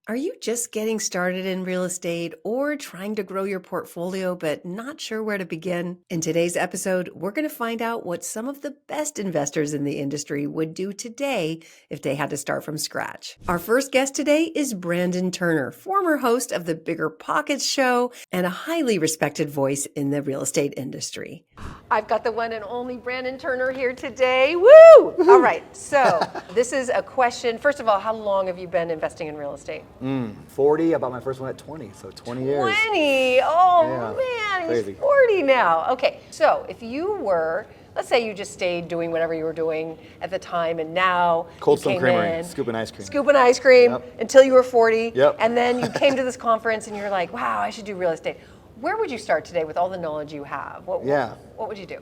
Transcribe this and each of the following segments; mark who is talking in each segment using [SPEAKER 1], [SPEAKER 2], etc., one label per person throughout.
[SPEAKER 1] Are you just getting started in real estate or trying to grow your portfolio but not sure where to begin? In today's episode, we're going to find out what some of the best investors in the industry would do today if they had to start from scratch. Our first guest today is Brandon Turner, former host of the Bigger Pockets show and a highly respected voice in the real estate industry. I've got the one and only Brandon Turner here today. Woo! All right, so this is a question. First of all, how long have you been investing in real estate?
[SPEAKER 2] 40. I bought my first one at 20, so 20 years.
[SPEAKER 1] 20. Oh,
[SPEAKER 2] Yeah,
[SPEAKER 1] man,
[SPEAKER 2] crazy.
[SPEAKER 1] he's 40 now. Okay, so if you were, let's say you just stayed doing whatever you were doing at the time, and now
[SPEAKER 2] Cold
[SPEAKER 1] you
[SPEAKER 2] Stone
[SPEAKER 1] came
[SPEAKER 2] Creamery,
[SPEAKER 1] in,
[SPEAKER 2] scooping ice cream.
[SPEAKER 1] scooping ice cream
[SPEAKER 2] Yep.
[SPEAKER 1] until you were 40,
[SPEAKER 2] Yep.
[SPEAKER 1] and then you came to this conference and you're like, wow, I should do real estate. Where would you start today with all the knowledge you have? What would you do?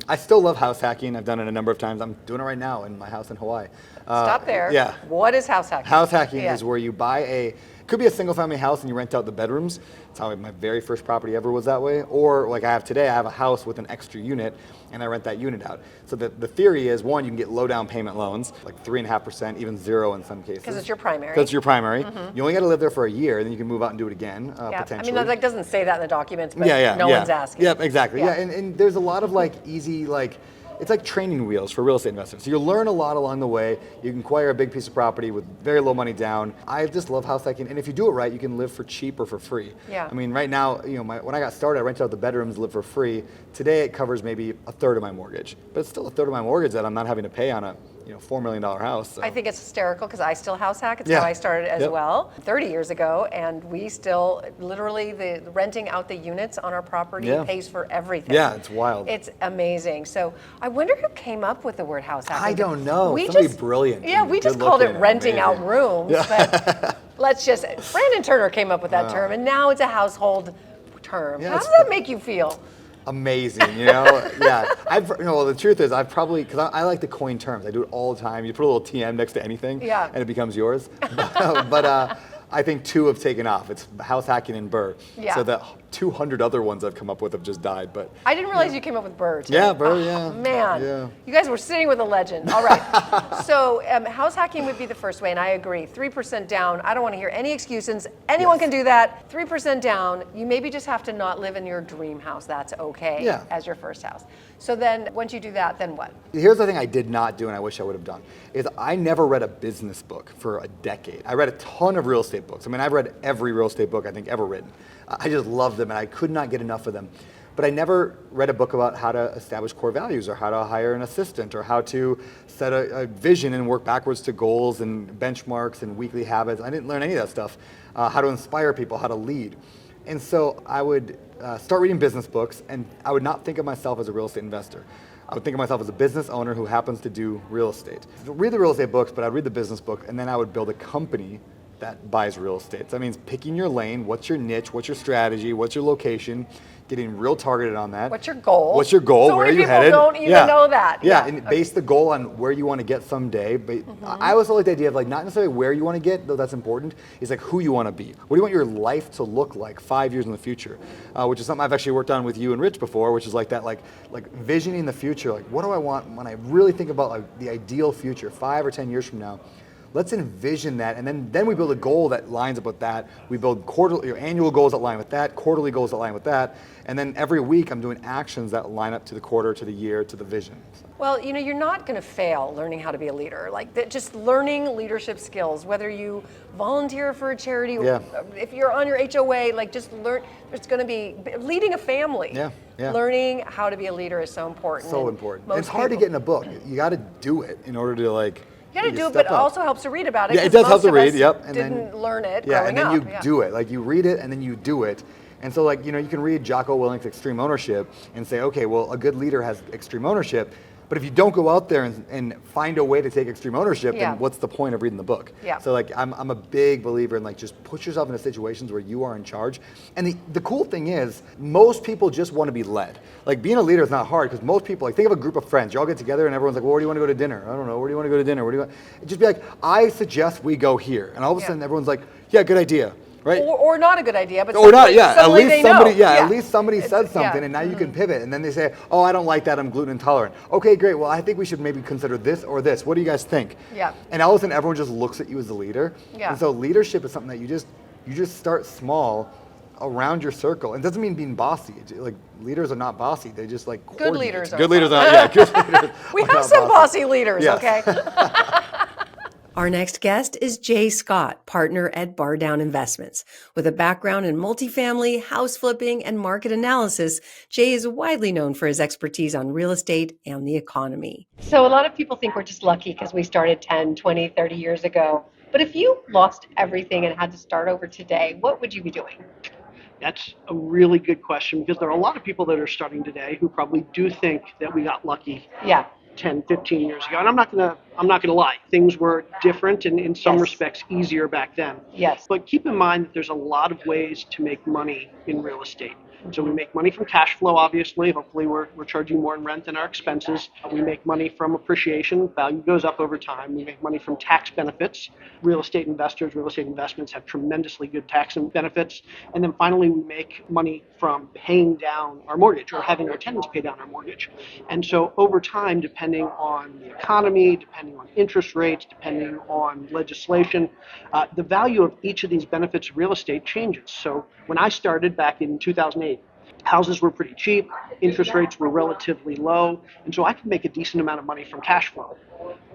[SPEAKER 2] I still love house hacking. I've done it a number of times. I'm doing it right now in my house in Hawaii.
[SPEAKER 1] Stop there.
[SPEAKER 2] Yeah.
[SPEAKER 1] What is house hacking?
[SPEAKER 2] House hacking
[SPEAKER 1] Yeah.
[SPEAKER 2] is where you buy could be a single family house and you rent out the bedrooms. That's how my very first property ever was that way. Or like I have today, I have a house with an extra unit and I rent that unit out. So the theory is, one, you can get low down payment loans, like 3.5%, even 0 in some cases.
[SPEAKER 1] Because it's your primary.
[SPEAKER 2] Because it's your primary. You only got to live there for a year, then you can move out and do it again,
[SPEAKER 1] Yeah.
[SPEAKER 2] potentially.
[SPEAKER 1] I mean, that doesn't say that in the documents, but no one's asking.
[SPEAKER 2] Yep, exactly.
[SPEAKER 1] Yeah.
[SPEAKER 2] Yeah, and there's a lot of easy, it's like training wheels for real estate investors. So you'll learn a lot along the way. You can acquire a big piece of property with very low money down. I just love house hacking, and if you do it right, you can live for cheap or for free.
[SPEAKER 1] Yeah.
[SPEAKER 2] I mean, right now, when I got started, I rented out the bedrooms, lived for free. Today, it covers maybe a third of my mortgage, but it's still a third of my mortgage that I'm not having to pay on a $4 million house. So.
[SPEAKER 1] I think it's hysterical because I still house hack. It's
[SPEAKER 2] Yeah.
[SPEAKER 1] how I started as
[SPEAKER 2] Yep.
[SPEAKER 1] well 30 years ago, and we still literally the renting out the units on our property
[SPEAKER 2] Yeah.
[SPEAKER 1] pays for everything.
[SPEAKER 2] Yeah, it's wild.
[SPEAKER 1] It's amazing. So I wonder who came up with the word house hacking.
[SPEAKER 2] I don't know.
[SPEAKER 1] We
[SPEAKER 2] Somebody
[SPEAKER 1] just,
[SPEAKER 2] brilliant.
[SPEAKER 1] Yeah,
[SPEAKER 2] and
[SPEAKER 1] we just
[SPEAKER 2] good
[SPEAKER 1] called it
[SPEAKER 2] looking,
[SPEAKER 1] renting out
[SPEAKER 2] amazing.
[SPEAKER 1] rooms, but Brandon Turner came up with that term, and now it's a household term.
[SPEAKER 2] Yeah,
[SPEAKER 1] How does
[SPEAKER 2] it's-
[SPEAKER 1] that make you feel?
[SPEAKER 2] Amazing, yeah. Well, the truth is, I've probably, because I like to coin terms. I do it all the time. You put a little TM next to anything,
[SPEAKER 1] Yeah.
[SPEAKER 2] and it becomes yours. But I think 2 have taken off. It's house hacking and Burr.
[SPEAKER 1] Yeah.
[SPEAKER 2] So the 200 other ones I've come up with have just died. But
[SPEAKER 1] I didn't realize you came up with Burr, too.
[SPEAKER 2] yeah, Burr,
[SPEAKER 1] Oh,
[SPEAKER 2] yeah.
[SPEAKER 1] Man,
[SPEAKER 2] Yeah.
[SPEAKER 1] you guys were sitting with a legend. All right. So house hacking would be the first way, and I agree. 3% down. I don't want to hear any excuses. Anyone
[SPEAKER 2] Yes.
[SPEAKER 1] can do that. 3% down. You maybe just have to not live in your dream house. That's okay
[SPEAKER 2] Yeah.
[SPEAKER 1] as your first house. So then once you do that, then what?
[SPEAKER 2] Here's the thing I did not do and I wish I would have done, is I never read a business book for a decade. I read a ton of real estate books. I mean, I've read every real estate book I think ever written. I just love them and I could not get enough of them. But I never read a book about how to establish core values or how to hire an assistant or how to set a vision and work backwards to goals and benchmarks and weekly habits. I didn't learn any of that stuff. How to inspire people, how to lead. And so I would start reading business books, and I would not think of myself as a real estate investor. I would think of myself as a business owner who happens to do real estate. Read the real estate books, but I'd read the business book, and then I would build a company that buys real estate. So that means picking your lane, what's your niche, what's your strategy, what's your location, getting real targeted on that.
[SPEAKER 1] What's your goal?
[SPEAKER 2] What's your goal?
[SPEAKER 1] So
[SPEAKER 2] where are
[SPEAKER 1] many
[SPEAKER 2] you
[SPEAKER 1] people
[SPEAKER 2] headed?
[SPEAKER 1] don't even know that.
[SPEAKER 2] Yeah,
[SPEAKER 1] Yeah.
[SPEAKER 2] and base the goal on where you want to get someday. But I always like the idea of not necessarily where you want to get, though that's important, is who you want to be. What do you want your life to look like 5 years in the future? Which is something I've actually worked on with you and Rich before, which is like visioning the future. Like, what do I want when I really think about the ideal future 5 or 10 years from now? Let's envision that, and then we build a goal that lines up with that. We build annual goals that line with that, quarterly goals that line with that, and then every week I'm doing actions that line up to the quarter, to the year, to the vision.
[SPEAKER 1] Well, you're not going to fail learning how to be a leader. Just learning leadership skills, whether you volunteer for a charity,
[SPEAKER 2] Yeah.
[SPEAKER 1] if you're on your HOA, just learn. There's going to be leading a family.
[SPEAKER 2] Yeah.
[SPEAKER 1] Learning how to be a leader is so important.
[SPEAKER 2] So
[SPEAKER 1] and
[SPEAKER 2] important.
[SPEAKER 1] most
[SPEAKER 2] It's hard to
[SPEAKER 1] people-
[SPEAKER 2] get in a book. You got to do it in order to
[SPEAKER 1] You got to do it,
[SPEAKER 2] step
[SPEAKER 1] but it
[SPEAKER 2] up.
[SPEAKER 1] also helps to read about it.
[SPEAKER 2] Yeah, it
[SPEAKER 1] 'cause
[SPEAKER 2] does help
[SPEAKER 1] most
[SPEAKER 2] to
[SPEAKER 1] of
[SPEAKER 2] read.
[SPEAKER 1] us
[SPEAKER 2] Yep. And
[SPEAKER 1] didn't
[SPEAKER 2] then,
[SPEAKER 1] learn it
[SPEAKER 2] Yeah,
[SPEAKER 1] growing
[SPEAKER 2] and then
[SPEAKER 1] up.
[SPEAKER 2] you
[SPEAKER 1] Yeah.
[SPEAKER 2] do it. You read it and then you do it. And so you can read Jocko Willink's Extreme Ownership and say, okay, well, a good leader has extreme ownership. But if you don't go out there and find a way to take extreme ownership,
[SPEAKER 1] Yeah.
[SPEAKER 2] then what's the point of reading the book?
[SPEAKER 1] Yeah.
[SPEAKER 2] So I'm a big believer in just put yourself into situations where you are in charge. And the cool thing is, most people just want to be led. Being a leader is not hard because most people, think of a group of friends. You all get together and everyone's like, well, where do you want to go to dinner? I don't know. Where do you want to go to dinner? Where do you want? Just be like, I suggest we go here. And all of a
[SPEAKER 1] Yeah.
[SPEAKER 2] sudden everyone's like, yeah, good idea. Right.
[SPEAKER 1] Or not a good idea, but
[SPEAKER 2] Or not,
[SPEAKER 1] suddenly,
[SPEAKER 2] yeah. At
[SPEAKER 1] suddenly
[SPEAKER 2] least
[SPEAKER 1] they
[SPEAKER 2] somebody,
[SPEAKER 1] know.
[SPEAKER 2] yeah. At least somebody said something,
[SPEAKER 1] Yeah.
[SPEAKER 2] and now you can pivot. And then they say, "Oh, I don't like that. I'm gluten intolerant." Okay, great. Well, I think we should maybe consider this or this. What do you guys think?
[SPEAKER 1] Yeah.
[SPEAKER 2] And all of a sudden, everyone just looks at you as a leader.
[SPEAKER 1] Yeah.
[SPEAKER 2] And so leadership is something that you just start small around your circle. And it doesn't mean being bossy. Like leaders are not bossy. They just like
[SPEAKER 1] Good
[SPEAKER 2] coordinate.
[SPEAKER 1] leaders are.
[SPEAKER 2] Good leaders are. Yeah. Good leaders.
[SPEAKER 1] We
[SPEAKER 2] are
[SPEAKER 1] have
[SPEAKER 2] not
[SPEAKER 1] some bossy leaders,
[SPEAKER 2] Yes.
[SPEAKER 1] okay? Our next guest is Jay Scott, partner at Bar Down Investments. With a background in multifamily, house flipping, and market analysis, Jay is widely known for his expertise on real estate and the economy. So a lot of people think we're just lucky because we started 10, 20, 30 years ago. But if you lost everything and had to start over today, what would you be doing?
[SPEAKER 3] That's a really good question because there are a lot of people that are starting today who probably do think that we got lucky.
[SPEAKER 1] Yeah.
[SPEAKER 3] 10, 15 years ago. And I'm not gonna lie. Things were different and in some respects easier back then.
[SPEAKER 1] Yes.
[SPEAKER 3] But keep in mind that there's a lot of ways to make money in real estate. So we make money from cash flow, obviously. Hopefully we're charging more in rent than our expenses. We make money from appreciation. Value goes up over time. We make money from tax benefits. Real estate investments have tremendously good tax benefits. And then finally, we make money from paying down our mortgage or having our tenants pay down our mortgage. And so over time, depending on the economy, depending on interest rates, depending on legislation, the value of each of these benefits of real estate changes. So when I started back in 2008, houses were pretty cheap, interest rates were relatively low, and so I could make a decent amount of money from cash flow.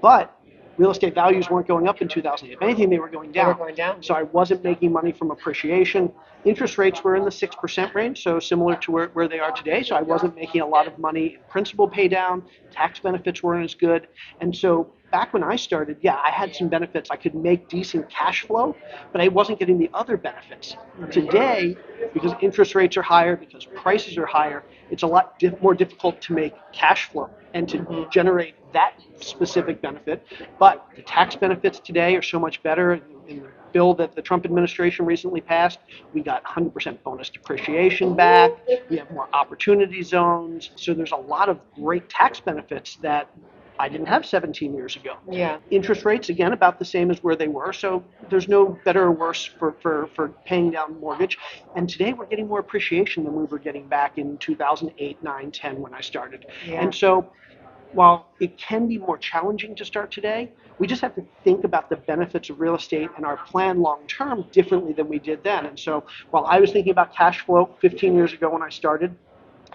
[SPEAKER 3] But real estate values weren't going up in 2008. If anything, they were going down. So I wasn't making money from appreciation. Interest rates were in the 6% range, so similar to where they are today. So I wasn't making a lot of money in principal pay down. Tax benefits weren't as good. And so back when I started, yeah, I had some benefits. I could make decent cash flow, but I wasn't getting the other benefits. Today, because interest rates are higher, because prices are higher, it's a lot more difficult to make cash flow and to generate that specific benefit. But the tax benefits today are so much better. In the bill that the Trump administration recently passed, we got 100% bonus depreciation back. We have more opportunity zones. So there's a lot of great tax benefits that I didn't have 17 years ago.
[SPEAKER 1] Yeah.
[SPEAKER 3] Interest rates, again, about the same as where they were. So there's no better or worse for paying down mortgage. And today we're getting more appreciation than we were getting back in 2008, 9, 10 when I started.
[SPEAKER 1] Yeah.
[SPEAKER 3] And so while it can be more challenging to start today, we just have to think about the benefits of real estate and our plan long term differently than we did then. And so while I was thinking about cash flow 15 years ago when I started,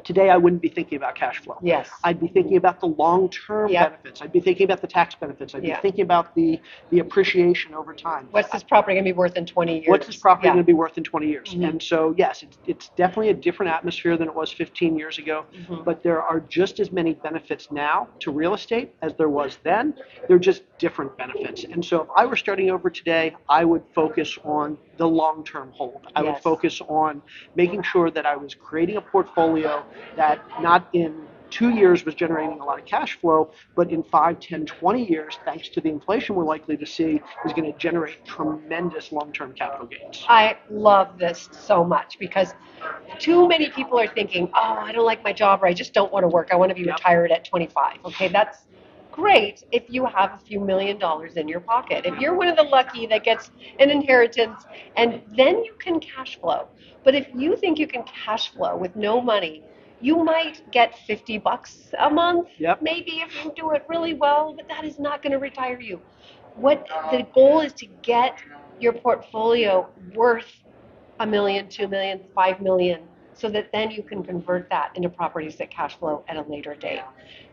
[SPEAKER 3] today I wouldn't be thinking about cash flow.
[SPEAKER 1] Yes.
[SPEAKER 3] I'd be thinking about the long-term benefits. I'd be thinking about the tax benefits. I'd be thinking about the appreciation over time.
[SPEAKER 1] What's this property going to be worth in 20 years?
[SPEAKER 3] What's this property going to be worth in 20 years? And so, yes, it's definitely a different atmosphere than it was 15 years ago, but there are just as many benefits now to real estate as there was then. They're just different benefits. And so if I were starting over today, I would focus on the long-term hold. I would focus on making sure that I was creating a portfolio that not in 2 years was generating a lot of cash flow, but in 5, 10, 20 years, thanks to the inflation we're likely to see, is going to generate tremendous long-term capital gains.
[SPEAKER 1] I love this so much because too many people are thinking, oh, I don't like my job or I just don't want to work. I want to be retired at 25. Okay, that's great if you have a few $1 million in your pocket. If you're one of the lucky that gets an inheritance and then you can cash flow. But if you think you can cash flow with no money, you might get $50 a month, maybe if you do it really well, but that is not going to retire you. What the goal is to get your portfolio worth $1 million, $2 million, $5 million, so that then you can convert that into properties that cash flow at a later date.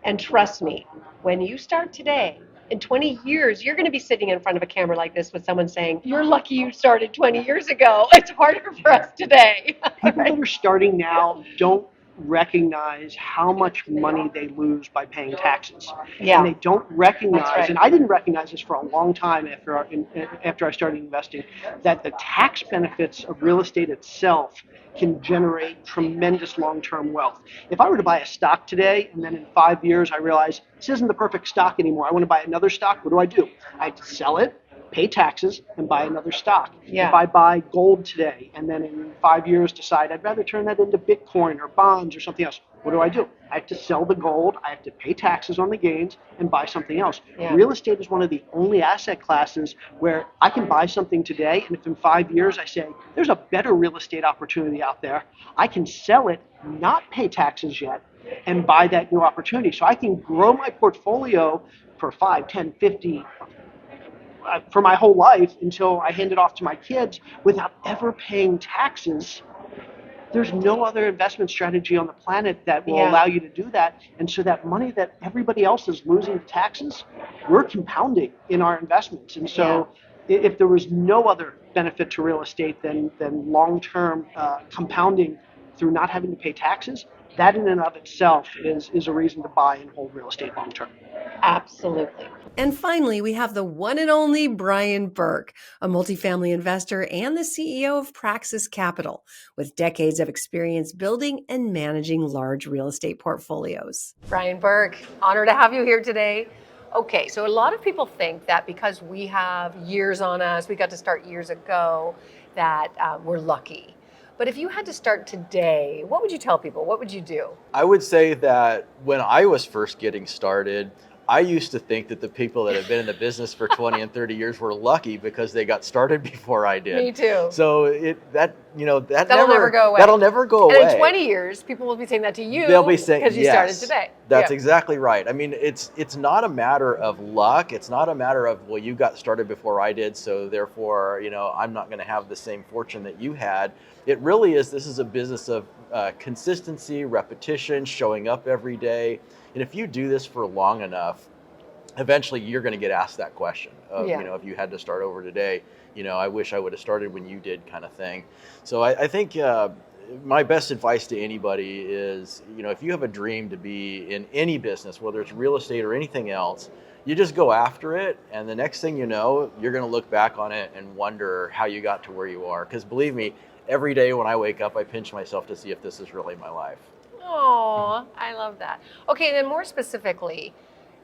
[SPEAKER 1] And trust me, when you start today, in 20 years, you're going to be sitting in front of a camera like this with someone saying, you're lucky you started 20 years ago. It's harder for us today.
[SPEAKER 3] People that are starting now don't recognize how much money they lose by paying taxes. And they don't recognize, and I didn't recognize this for a long time after I started investing, that the tax benefits of real estate itself can generate tremendous long-term wealth. If I were to buy a stock today and then in 5 years I realize this isn't the perfect stock anymore, I want to buy another stock, what do? I have to sell it, pay taxes and buy another stock.
[SPEAKER 1] Yeah.
[SPEAKER 3] If I buy gold today and then in 5 years decide I'd rather turn that into Bitcoin or bonds or something else, what do? I have to sell the gold, I have to pay taxes on the gains and buy something else.
[SPEAKER 1] Yeah.
[SPEAKER 3] Real estate is one of the only asset classes where I can buy something today, and if in 5 years I say, there's a better real estate opportunity out there, I can sell it, not pay taxes yet, and buy that new opportunity. So I can grow my portfolio for 5, 10, 50, for my whole life until I hand it off to my kids without ever paying taxes. There's no other investment strategy on the planet that will allow you to do that. And so that money that everybody else is losing to taxes, we're compounding in our investments. And so if there was no other benefit to real estate than long-term compounding through not having to pay taxes, that in and of itself is a reason to buy and hold real estate long-term.
[SPEAKER 1] Absolutely. And finally, we have the one and only Brian Burke, a multifamily investor and the CEO of Praxis Capital, with decades of experience building and managing large real estate portfolios. Brian Burke, honor to have you here today. Okay, so a lot of people think that because we have years on us, we got to start years ago, that we're lucky. But if you had to start today, what would you tell people? What would you do?
[SPEAKER 4] I would say that when I was first getting started, I used to think that the people that have been in the business for 20 and 30 years were lucky because they got started before I did.
[SPEAKER 1] Me too.
[SPEAKER 4] So that'll
[SPEAKER 1] never go away.
[SPEAKER 4] That'll never go away.
[SPEAKER 1] And in 20 years, people will be saying that to you.
[SPEAKER 4] They'll be saying,
[SPEAKER 1] because you started today.
[SPEAKER 4] That's exactly right. I mean, it's not a matter of luck. It's not a matter of, well, you got started before I did, so therefore, I'm not going to have the same fortune that you had. It really is. This is a business of consistency, repetition, showing up every day. And if you do this for long enough, eventually you're going to get asked that question of, if you had to start over today, I wish I would have started when you did, kind of thing. So I think my best advice to anybody is, if you have a dream to be in any business, whether it's real estate or anything else, you just go after it. And the next thing you know, you're going to look back on it and wonder how you got to where you are. Because believe me, every day when I wake up, I pinch myself to see if this is really my life.
[SPEAKER 1] Oh, I love that. Okay, then more specifically,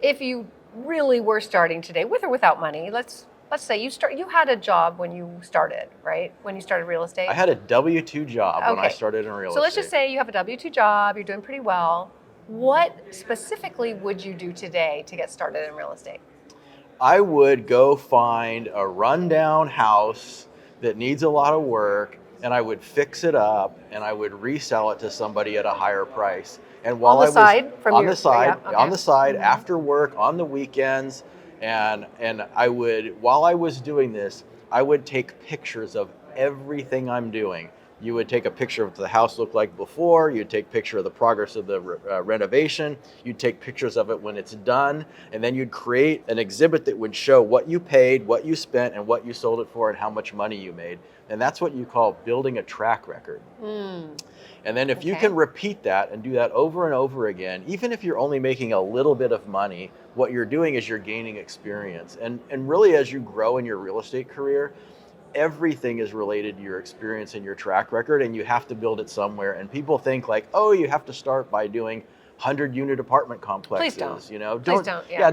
[SPEAKER 1] if you really were starting today, with or without money, let's say you had a job when you started, right? When you started real estate?
[SPEAKER 4] I had a W-2 job when I started in real estate.
[SPEAKER 1] So let's just say you have a W-2 job, you're doing pretty well. What specifically would you do today to get started in real estate?
[SPEAKER 4] I would go find a rundown house that needs a lot of work, and I would fix it up and I would resell it to somebody at a higher price. And while
[SPEAKER 1] on the
[SPEAKER 4] side, after work, on the weekends, and I would, while I was doing this, I would take pictures of everything I'm doing. You would take a picture of what the house looked like before, you'd take a picture of the progress of the renovation, you'd take pictures of it when it's done, and then you'd create an exhibit that would show what you paid, what you spent, and what you sold it for, and how much money you made. And that's what you call building a track record. And then if you can repeat that and do that over and over again, even if you're only making a little bit of money, what you're doing is you're gaining experience. And really, as you grow in your real estate career, everything is related to your experience and your track record, and you have to build it somewhere. And people think like, oh, you have to start by doing 100-unit apartment complexes.
[SPEAKER 1] Please don't.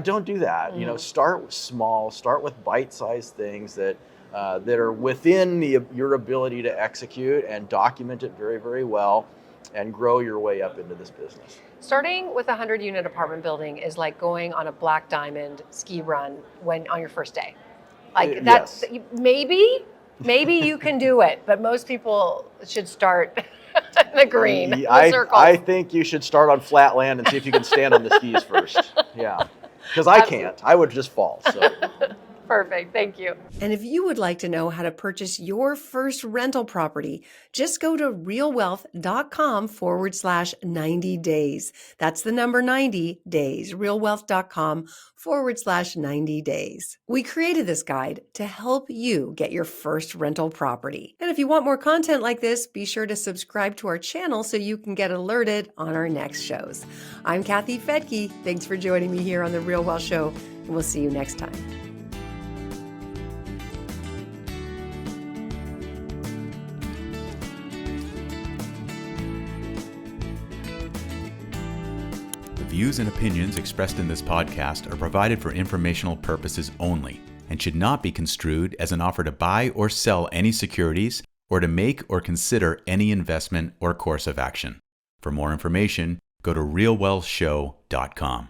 [SPEAKER 4] Don't do that. Start small, start with bite-sized things that are within your ability to execute, and document it very, very well, and grow your way up into this business.
[SPEAKER 1] Starting with a 100-unit apartment building is like going on a Black Diamond ski run on your first day. Like that's maybe you can do it, but most people should start in the green.
[SPEAKER 4] I think you should start on flat land and see if you can stand on the skis first. Yeah, because I can't. I would just fall. So.
[SPEAKER 1] Perfect. Thank you. And if you would like to know how to purchase your first rental property, just go to realwealth.com/90 days. That's the number 90 days, realwealth.com/90 days. We created this guide to help you get your first rental property. And if you want more content like this, be sure to subscribe to our channel so you can get alerted on our next shows. I'm Kathy Fettke. Thanks for joining me here on The Real Wealth Show, and we'll see you next time.
[SPEAKER 5] The views and opinions expressed in this podcast are provided for informational purposes only and should not be construed as an offer to buy or sell any securities or to make or consider any investment or course of action. For more information, go to realwealthshow.com.